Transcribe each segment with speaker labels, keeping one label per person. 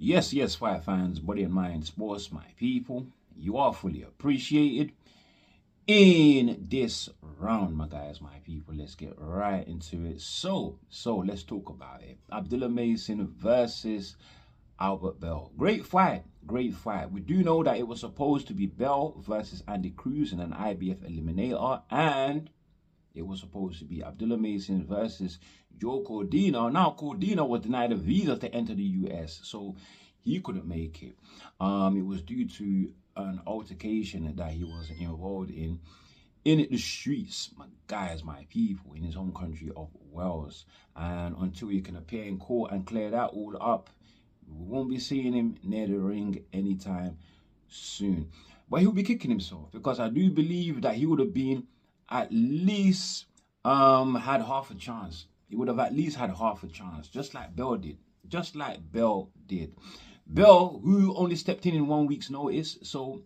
Speaker 1: Yes, fight fans, body and mind sports, my people. You are fully appreciated in this round, my guys, my people. Let's get right into it. So let's talk about it. Abdullah Mason versus Albert Bell. Great fight, great fight. We do know that it was supposed to be Bell versus Andy Cruz in an IBF eliminator, and it was supposed to be Abdullah Mason versus Joe Cordina. Now, Cordina was denied a visa to enter the US, so he couldn't make it. It was due to an altercation that he was involved in the streets, my guys, my people, in his home country of Wales. And until he can appear in court and clear that all up, we won't be seeing him near the ring anytime soon. But he'll be kicking himself, because I do believe that he would have been at least had half a chance. He would have at least had half a chance, just like Bell did. Just like Bell did. Bell, who only stepped in 1 week's notice, so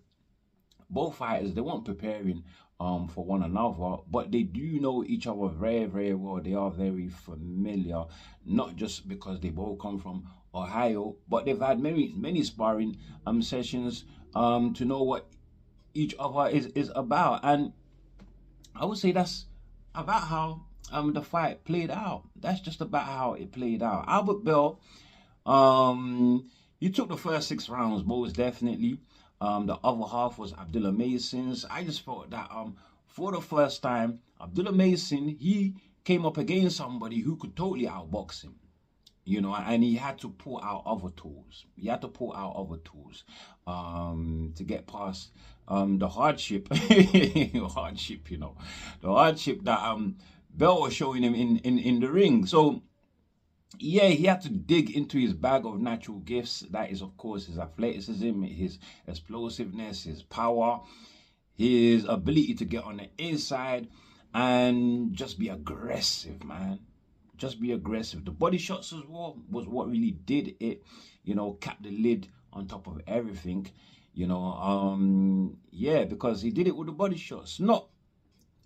Speaker 1: both fighters, they weren't preparing for one another, but they do know each other very, very well. They are very familiar, not just because they both come from Ohio, but they've had many sparring sessions to know what each other is about. And I would say that's about how the fight played out. That's just about how it played out. Albert Bell, he took the first 6 rounds, most definitely. The other half was Abdullah Mason's. I just thought that for the first time, Abdullah Mason, he came up against somebody who could totally outbox him. You know, and he had to pull out other tools. He had to pull out other tools to get past the hardship, the hardship that Bell was showing him in the ring. So yeah, he had to dig into his bag of natural gifts. That is, of course, his athleticism, his explosiveness, his power, his ability to get on the inside and just be aggressive, man. Just be aggressive. The body shots as well was what really did it, you know, cap the lid on top of everything, you know. Yeah, because he did it with the body shots. Not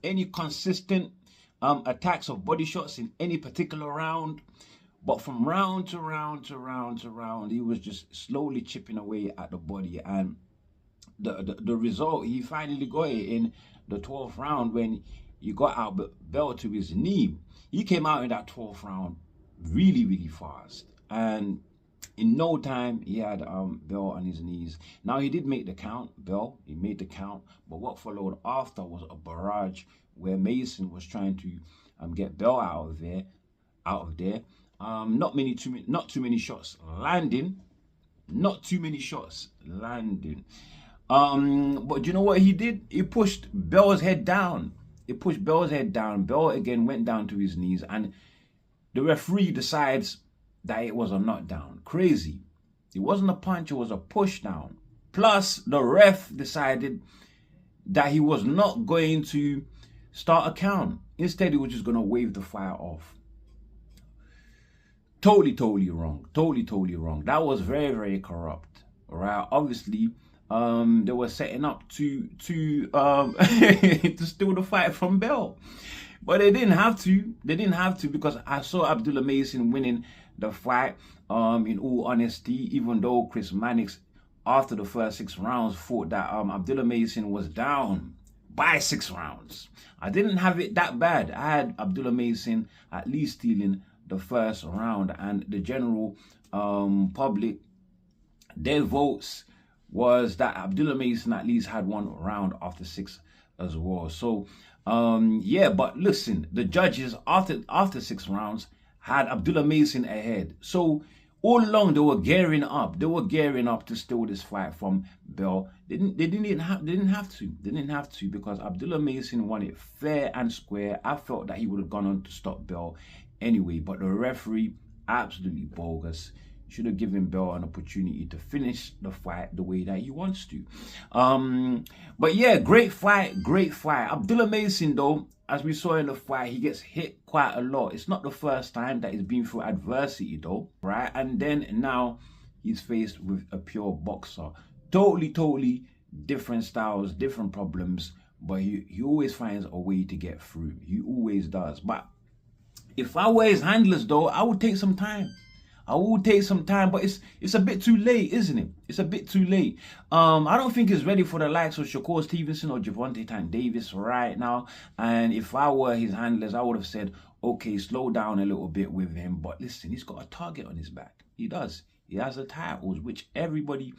Speaker 1: any consistent attacks of body shots in any particular round, but from round to round to round to round, he was just slowly chipping away at the body. And the result, he finally got it in the 12th round when he got Albert Bell to his knee. He came out in that 12th round really, really fast. And in no time, he had Bell on his knees. Now, he did make the count, Bell. He made the count. But what followed after was a barrage where Mason was trying to get Bell out of there. Not too many shots landing. Not too many shots landing. But you know what he did? He pushed Bell's head down. Bell again went down to his knees, and the referee decides that it was a knockdown. Crazy. It wasn't a punch, it was a push down. Plus, the ref decided that he was not going to start a count. Instead, he was just going to wave the fight off. Totally wrong. Totally wrong. That was very, very corrupt. All right. Obviously, they were setting up to to steal the fight from Bell, but they didn't have to. Because I saw Abdullah Mason winning the fight. In all honesty, even though Chris Mannix, after the first 6 rounds, thought that Abdullah Mason was down by 6 rounds. I didn't have it that bad. I had Abdullah Mason at least stealing the first round, and the general public, their votes was that Abdullah Mason at least had 1 round after 6 as well. So yeah, but listen, the judges after 6 rounds had Abdullah Mason ahead. So all along they were gearing up. They were gearing up to steal this fight from Bell. They didn't have to, because Abdullah Mason won it fair and square. I felt that he would have gone on to stop Bell anyway, but the referee, absolutely bogus. Should have given Bell an opportunity to finish the fight the way that he wants to. But yeah, great fight. Abdullah Mason, though, as we saw in the fight, he gets hit quite a lot. It's not the first time that he's been through adversity, though, right? And then now he's faced with a pure boxer. Totally different styles, different problems, but he always finds a way to get through. He always does. But if I were his handlers, though, I would take some time. I will take some time, but it's a bit too late, isn't it? It's a bit too late. I don't think it's ready for the likes of Shakur Stevenson or Gervonta Tank Davis right now. And if I were his handlers, I would have said, okay, slow down a little bit with him. But listen, he's got a target on his back. He does. He has the titles, which everybody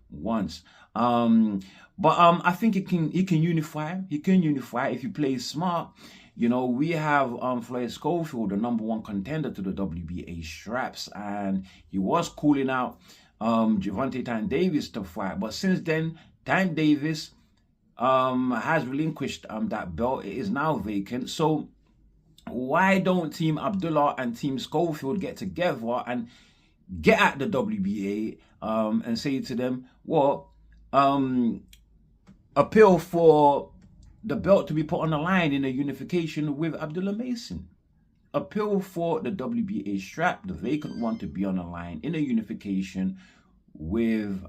Speaker 1: wants. I think he can unify. He can unify if you play smart. You know, we have Floyd Schofield, the #1 contender to the WBA straps, and he was calling out Gervonta Tank Davis to fight. But since then, Tank Davis has relinquished that belt. It is now vacant. So why don't Team Abdullah and Team Schofield get together and get at the WBA and say to them, well, appeal for the belt to be put on the line in a unification with Abdullah Mason. Appeal for the WBA strap, the vacant one, to be on the line in a unification with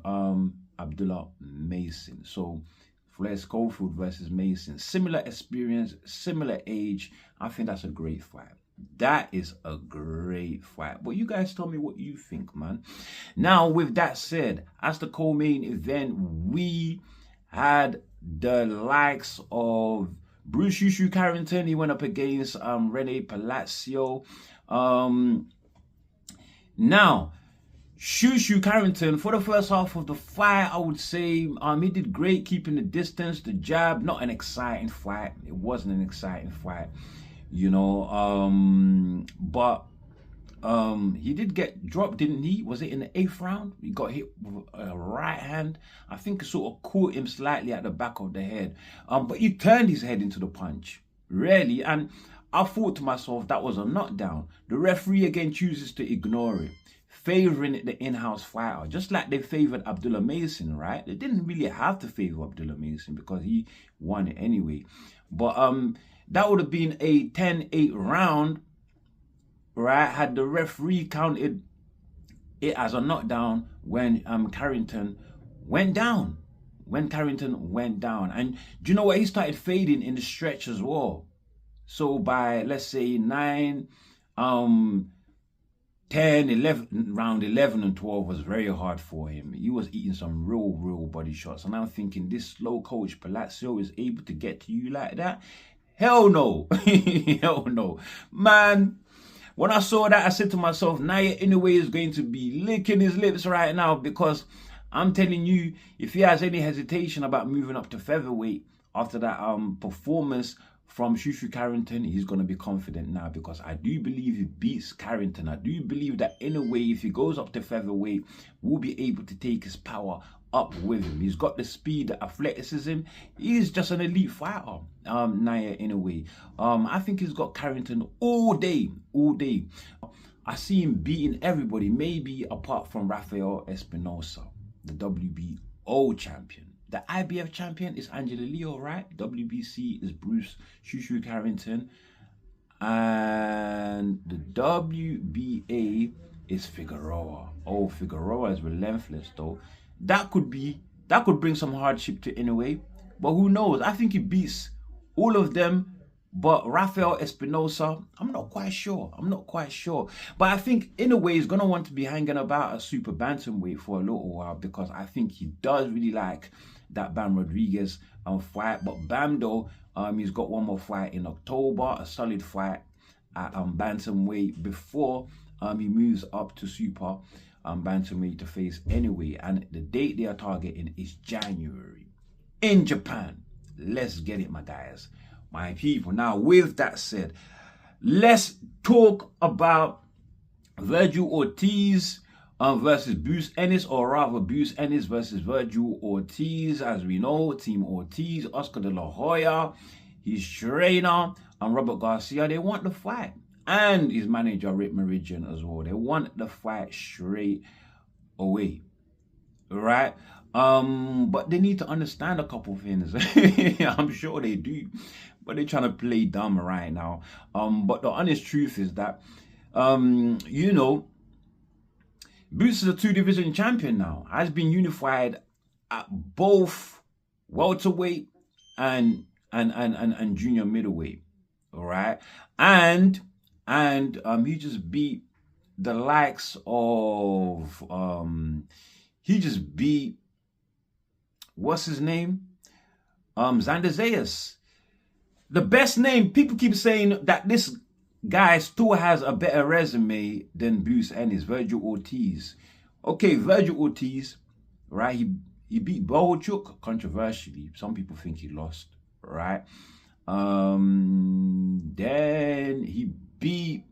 Speaker 1: Abdullah Mason. So Floyd Schofield versus Mason. Similar experience, similar age. I think that's a great fight. That is a great fight. But you guys tell me what you think, man. Now, with that said, as the co-main event, we had the likes of Bruce Shushu Carrington. He went up against Rene Palacia. Now, Shushu Carrington, for the first half of the fight, I would say he did great keeping the distance, the jab. Not an exciting fight. It wasn't an exciting fight, you know. But he did get dropped, didn't he? Was it in the 8th round? He got hit with a right hand. I think it sort of caught him slightly at the back of the head. But he turned his head into the punch, really. And I thought to myself, that was a knockdown. The referee again chooses to ignore it, favoring the in-house fighter, just like they favored Abdullah Mason, right? They didn't really have to favor Abdullah Mason because he won it anyway. But that would have been a 10-8 round, right, had the referee counted it as a knockdown when Carrington went down. And do you know what? He started fading in the stretch as well. So by, let's say, 9, 10, 11, round 11 and 12 was very hard for him. He was eating some real body shots. And I'm thinking, this slow coach Palacio is able to get to you like that? Hell no. Hell no. Man, when I saw that, I said to myself, Naya Inoue is going to be licking his lips right now, because I'm telling you, if he has any hesitation about moving up to featherweight after that performance from Shushu Carrington, he's going to be confident now, because I do believe he beats Carrington. I do believe that Inoue, if he goes up to featherweight, will be able to take his power up with him. He's got the speed, the athleticism. He's just an elite fighter, Naya Inoue. I think he's got Carrington all day. I see him beating everybody, maybe apart from Rafael Espinosa, the WBO champion. The IBF champion is Angela Leo, right? WBC is Bruce Shushu Carrington. And the WBA is Figueroa. Oh, Figueroa is relentless, though. That could bring some hardship to Inoue, but who knows? I think he beats all of them, but Rafael Espinosa, I'm not quite sure. But I think Inoue is gonna want to be hanging about a super bantamweight for a little while, because I think he does really like that Bam Rodriguez fight. But Bam, though, he's got one more fight in October, a solid fight at bantamweight before he moves up to super bantamweight to face Inoue. And the date they are targeting is January in Japan. Let's get it, my guys, my people. Now, with that said, let's talk about Vergil Ortiz versus Bruce Ennis, or rather Bruce Ennis versus Vergil Ortiz. As we know, Team Ortiz, Oscar de la Hoya, his trainer, and Robert Garcia, they want the fight. And his manager, Rick Meridian, as well. They want the fight straight away, right? But they need to understand a couple things. I'm sure they do, but they're trying to play dumb right now. But the honest truth is that, you know, Bruce is a 2-division champion now. Has been unified at both welterweight and junior middleweight. All right, and he just beat the likes of he just beat, what's his name? Xander Zayas. The best name. People keep saying that this guy still has a better resume than Bruce Ennis, Virgil Ortiz. Okay, Virgil Ortiz, right? He beat Bohachuk controversially. Some people think he lost, right? Then he beat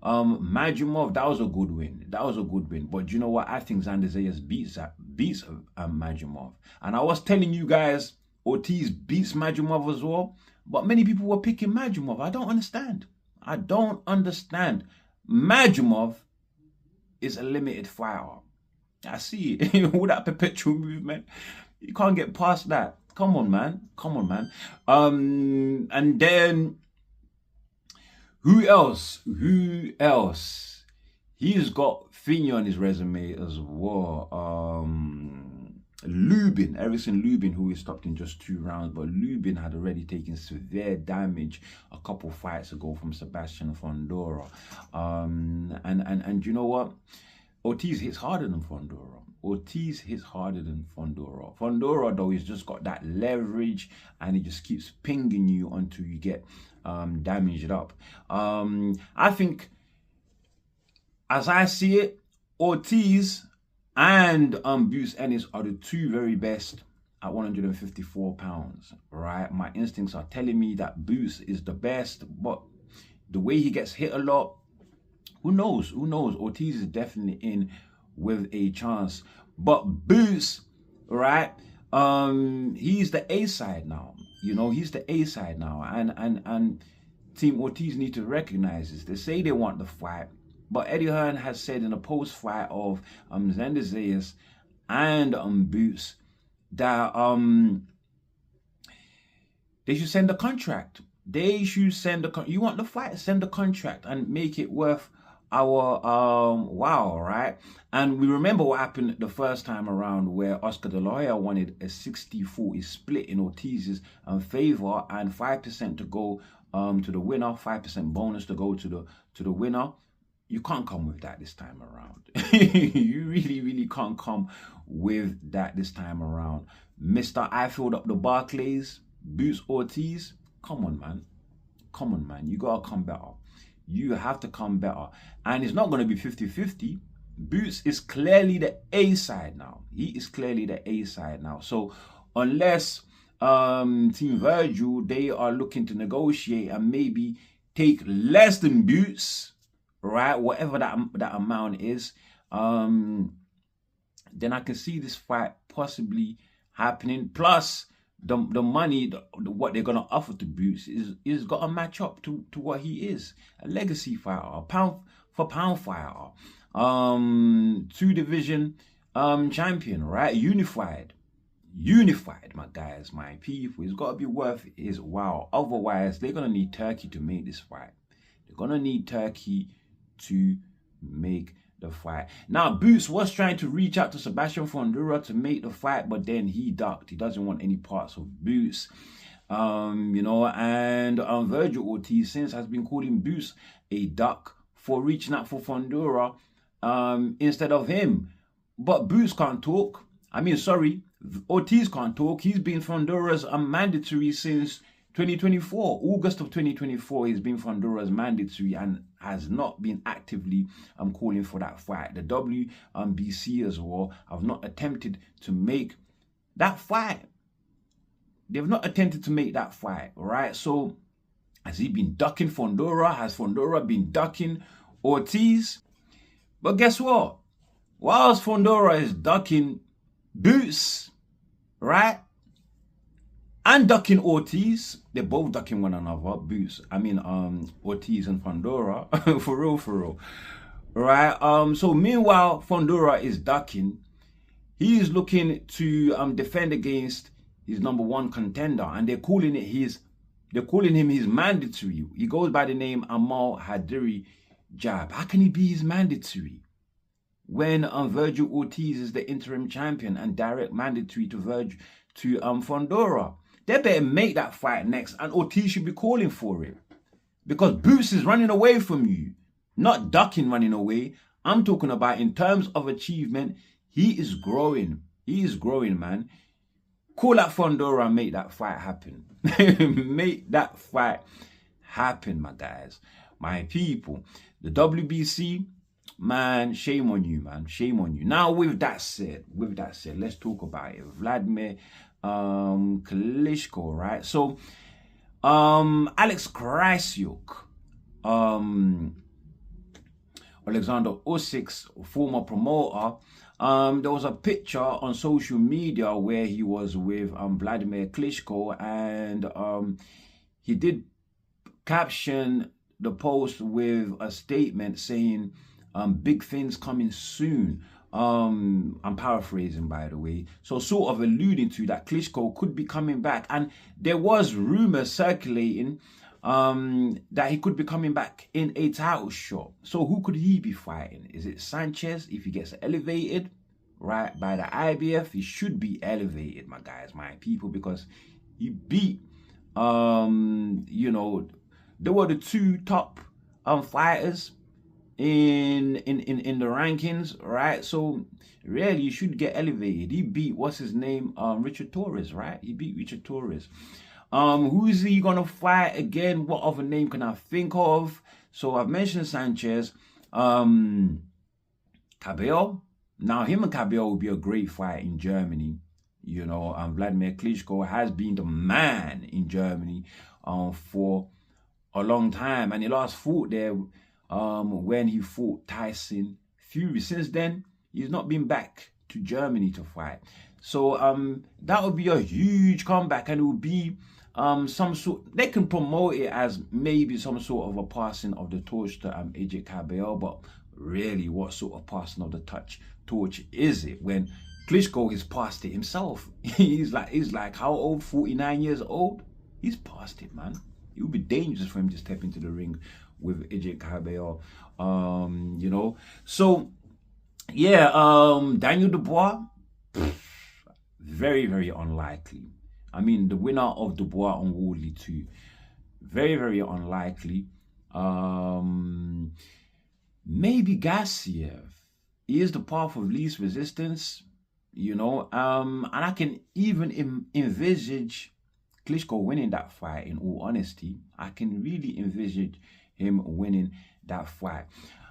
Speaker 1: Majumov. That was a good win. But you know what? I think Xander Zayas beats Majumov. And I was telling you guys, Ortiz beats Majumov as well. But many people were picking Majumov. I don't understand. Majumov is a limited fighter. I see it. All that perpetual movement. You can't get past that. Come on, man. And then who else? He's got Fini on his resume as well. Lubin, Erickson Lubin, who he stopped in just 2 rounds, but Lubin had already taken severe damage a couple fights ago from Sebastian Fondora. And you know what? Ortiz hits harder than Fondora. Fondora, though, he's just got that leverage and he just keeps pinging you until you get damaged up. I think, as I see it, Ortiz and Bruce Ennis are the 2 very best at 154 pounds, right? My instincts are telling me that Bruce is the best, but the way he gets hit a lot, who knows? Ortiz is definitely in with a chance. But Bruce, right? He's the A side now. He's the A side now. And Team Ortiz need to recognize this. They say they want the fight. But Eddie Hearn has said in a post-fight of Xander Zayas and Bruce that they should send a contract. You want the fight? Send the contract and make it worth our wow, right? And we remember what happened the first time around, where Oscar De La Hoya wanted a 60-40 split in Ortiz's favor and 5% to go to the winner, 5% bonus to go to the winner. You can't come with that this time around. You really can't come with that this time around. Mr. I filled up the Barclays, Boots Ortiz. Come on, man. You gotta come better. You have to come better. And it's not going to be 50-50. Boots is clearly the A side now. He is clearly the A side now. So unless Team Virgil, they are looking to negotiate and maybe take less than Boots, right? Whatever that amount is, then I can see this fight possibly happening. Plus, the money, what they're gonna offer to Boots is got to match up to what he is. A legacy fighter, a pound for pound fighter, 2-division champion, right? Unified, my guys, my people. It's got to be worth his while. Otherwise, they're gonna need Turkey to make this fight. They're gonna need Turkey to make the fight. Now, Boots was trying to reach out to Sebastian Fondura to make the fight, but then he ducked. He doesn't want any parts of Boots. And Virgil Ortiz since has been calling Boots a duck for reaching out for Fondura instead of him. But Boots can't talk. Ortiz can't talk. He's been Fondura's mandatory since 2024, August of 2024, he's been Fondura's mandatory and has not been actively calling for that fight. The WBC as well have not attempted to make that fight. They've not attempted to make that fight, right? So, has he been ducking Fondura? Has Fondura been ducking Ortiz? But guess what? Whilst Fondura is ducking Boots, right? And ducking Ortiz, they're both ducking one another. Ortiz and Fondura, for real, right? So meanwhile, Fondura is ducking. He is looking to defend against his #1 contender, and they're calling him his mandatory. He goes by the name Amal Hadiri Jab. How can he be his mandatory when Virgil Ortiz is the interim champion and direct mandatory to Fondura? They better make that fight next, and Ortiz should be calling for it, because Boots is running away from you. Not ducking, running away. I'm talking about in terms of achievement, he is growing. He is growing, man. Call that Fondora and make that fight happen. Make that fight happen, my guys. My people. The WBC, man, shame on you, man. Shame on you. Now, with that said, let's talk about it. Vladimir Klitschko, right? So, Alex Krassyuk, Alexander Usyk's former promoter, there was a picture on social media where he was with Vladimir Klitschko, and he did caption the post with a statement saying, big things coming soon. I'm paraphrasing, by the way. So sort of alluding to that Klitschko could be coming back. And there was rumors circulating that he could be coming back in a title shot. So who could he be fighting? Is it Sanchez? If he gets elevated, right, by the IBF, he should be elevated, my guys, my people, because he beat, you know, there were the two top fighters in the rankings, right? So really, you should get elevated. He beat, what's his name, Richard Torres, right? He beat Richard Torres. Who is he gonna fight again? What other name can I think of? So I've mentioned Sanchez, Kabayel. Now him and Kabayel would be a great fight in Germany. You know, Vladimir Klitschko has been the man in Germany for a long time, and he last fought there when he fought Tyson Fury. Since then, he's not been back to Germany to fight. So that would be a huge comeback, and it would be some sort, they can promote it as maybe some sort of a passing of the torch to AJ Kabayel, but really, what sort of passing of the torch is it when Klitschko has passed it himself? he's like how old? 49 years old. He's passed it, man. It would be dangerous for him to step into the ring with AJ Kabayel, you know. So yeah, Daniel Dubois, very, very unlikely. I mean, the winner of Dubois on Wardley too, very, very unlikely. Maybe Gasiev. He is the path of least resistance, you know. And I can even envisage Klitschko winning that fight. In all honesty, I can really envisage him winning that fight.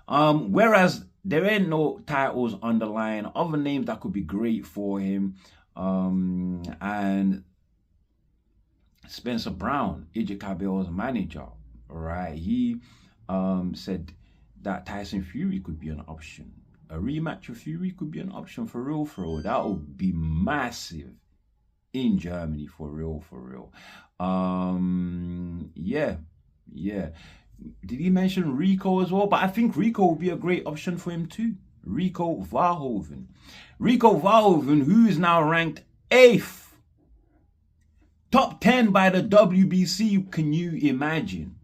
Speaker 1: Whereas there ain't no titles on the line, other names that could be great for him, and Spencer Brown, AJ Kabayel's manager, right? He said that Tyson Fury could be an option. A rematch with Fury could be an option for real, for real. That would be massive in Germany, for real, for real. Yeah. Did he mention Rico as well? But I think Rico would be a great option for him too. Rico Verhoeven. Rico Verhoeven, who is now ranked 8th. Top 10 by the WBC, can you imagine?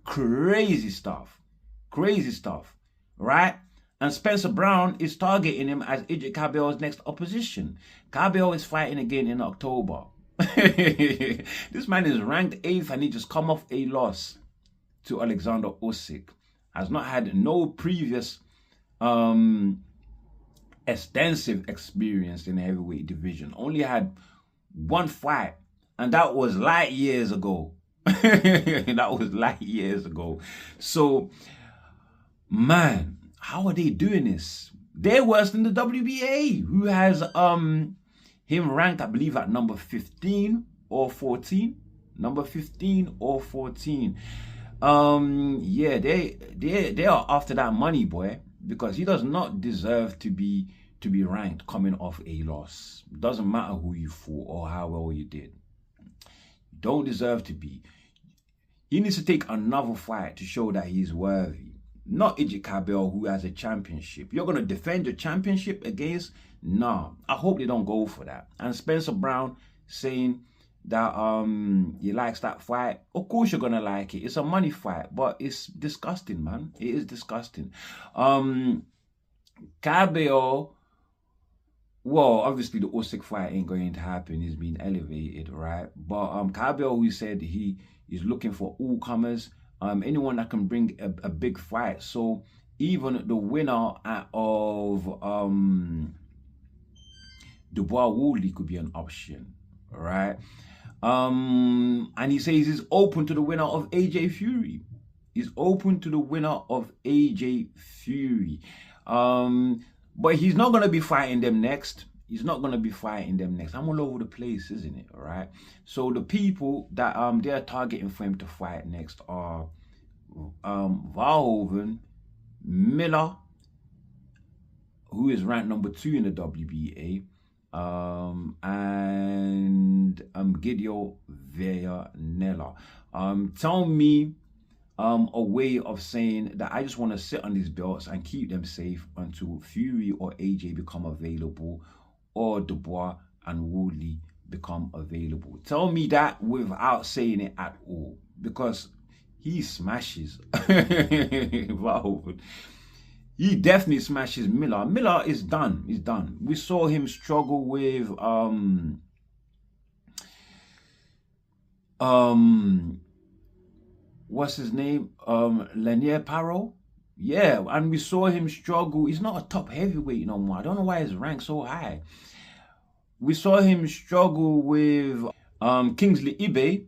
Speaker 1: Crazy stuff. Crazy stuff, right? And Spencer Brown is targeting him as AJ Kabayel's next opposition. Kabayel is fighting again in October. This man is ranked 8th and he just come off a loss to Alexander Usyk. Has not had no previous extensive experience in the heavyweight division. Only had one fight, and that was light years ago. That was light years ago. So, man, how are they doing this? They're worse than the WBA, who has him ranked, I believe, at number 15 or 14. Number 15 or 14. Yeah, they are after that money, boy, because he does not deserve to be ranked coming off a loss. Doesn't matter who you fought or how well you did. Don't deserve to be. He needs to take another fight to show that he's worthy. Not AJ Kabayel, who has a championship. You're going to defend your championship against? Nah, I hope they don't go for that. And Spencer Brown saying that he likes that fight. Of course you're going to like it. It's a money fight, but it's disgusting, man. It is disgusting. Kabayel, well, obviously the Usyk fight ain't going to happen. He's been elevated, right? But Kabayel, who said he is looking for all comers, anyone that can bring a big fight. So even the winner of Dubois Woodley could be an option, right? And he says he's open to the winner of AJ Fury. He's open to the winner of AJ Fury. But he's not going to be fighting them next. He's not going to be fighting them next. I'm all over the place, isn't it? All right. So the people that they're targeting for him to fight next are Verhoeven, Miller, who is ranked number 2 in the WBA, and Gidio Villanella. Tell me a way of saying that I just want to sit on these belts and keep them safe until Fury or AJ become available, or Dubois and Woodley become available. Tell me that without saying it at all, because he smashes Verhoeven. He definitely smashes Miller. Miller is done. He's done. We saw him struggle with what's his name? Lanier Parro. Yeah, and we saw him struggle. He's not a top heavyweight no more. I don't know why his rank's so high. We saw him struggle with Kingsley Ibe.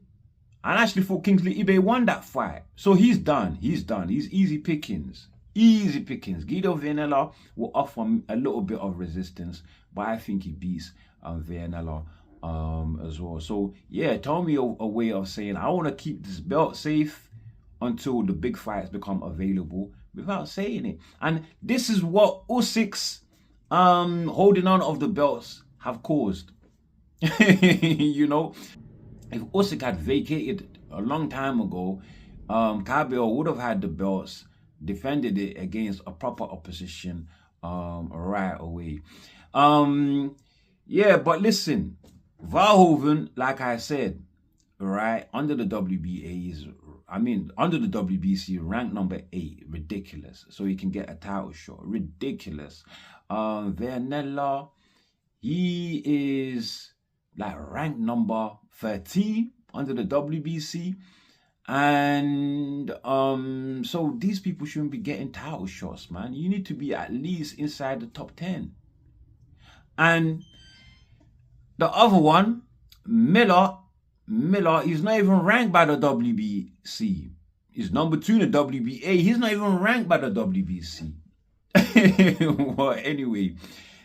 Speaker 1: And I actually thought Kingsley Ibe won that fight. So he's done. He's done. He's easy pickings. Easy pickings. Guido Villanella will offer a little bit of resistance, but I think he beats Villanella as well. So yeah, tell me a way of saying I want to keep this belt safe until the big fights become available without saying it. And this is what Usyk's holding on of the belts have caused. You know, if Usyk had vacated a long time ago, Kabayel would have had the belts, defended it against a proper opposition right away. Yeah, but listen, Verhoeven, like I said, right, under the WBA under the WBC, ranked number 8, ridiculous. So he can get a title shot, ridiculous. Villanella, he is like ranked number 13 under the WBC. And so these people shouldn't be getting title shots, man. You need to be at least inside the top 10. And the other one, Miller, he's not even ranked by the WBC. He's number 2 in the WBA. He's not even ranked by the WBC. Well, anyway,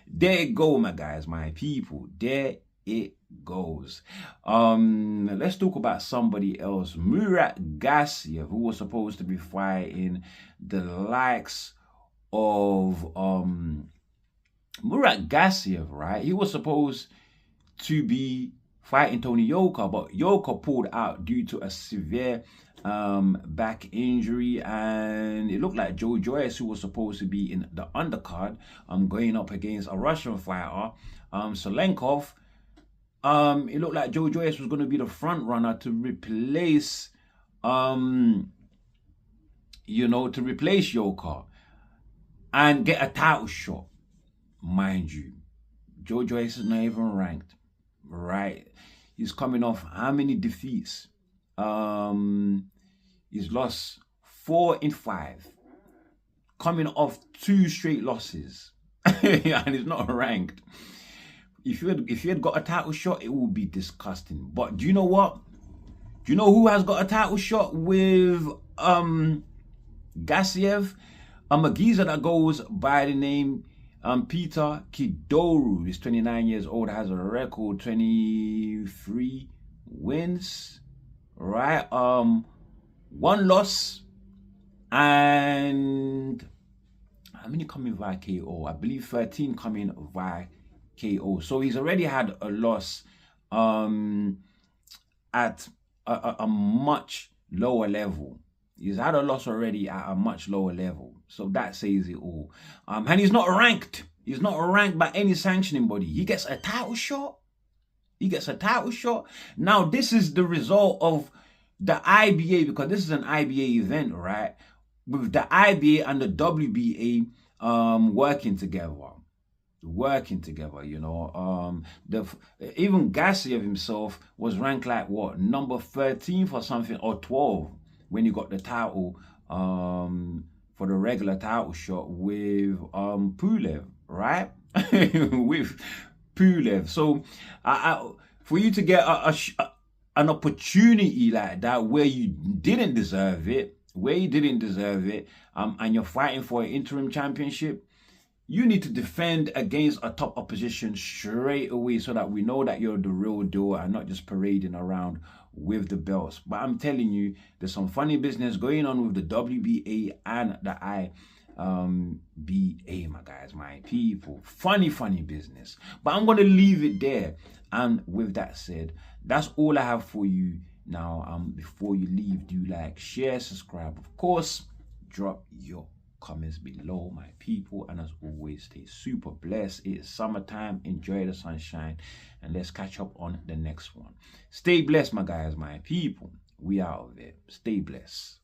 Speaker 1: there it go, my guys, my people. There it goes. Let's talk about somebody else. Murat Gasiev, who was supposed to be fighting the likes of Murat Gasiev, right? He was supposed to be fighting Tony Yoka, but Yoka pulled out due to a severe back injury, and it looked like Joe Joyce, who was supposed to be in the undercard, going up against a Russian fighter, Solenkov. It looked like Joe Joyce was going to be the front runner to replace, Yoka and get a title shot. Mind you, Joe Joyce is not even ranked, right? He's coming off how many defeats? He's lost 4 in 5, coming off 2 straight losses, and he's not ranked. If you had got a title shot, it would be disgusting. But do you know what? Do you know who has got a title shot with Gasiev? A geezer that goes by the name Peter Kadiru. He's 29 years old, has a record 23 wins, right? 1 loss, and how many coming via KO? I believe 13 coming via KO. So he's already had a loss at a much lower level. He's had a loss already at a much lower level. So that says it all. And he's not ranked. He's not ranked by any sanctioning body. He gets a title shot. He gets a title shot. Now, this is the result of the IBA, because this is an IBA event, right? With the IBA and the WBA working together, you know. Even Gasiev himself was ranked like what, number 13 or something, or 12, when he got the title for the regular title shot with Pulev, right? With Pulev. So for you to get an opportunity like that where you didn't deserve it, and you're fighting for an interim championship, you need to defend against a top opposition straight away so that we know that you're the real deal and not just parading around with the belts. But I'm telling you, there's some funny business going on with the WBA and the IBA, my guys, my people. Funny business. But I'm going to leave it there. And with that said, that's all I have for you now. Before you leave, do like, share, subscribe. Of course, drop your comments below, my people, and as always, stay super blessed. It is summertime. Enjoy the sunshine, and let's catch up on the next one. Stay blessed, my guys, my people. We out of there. Stay blessed.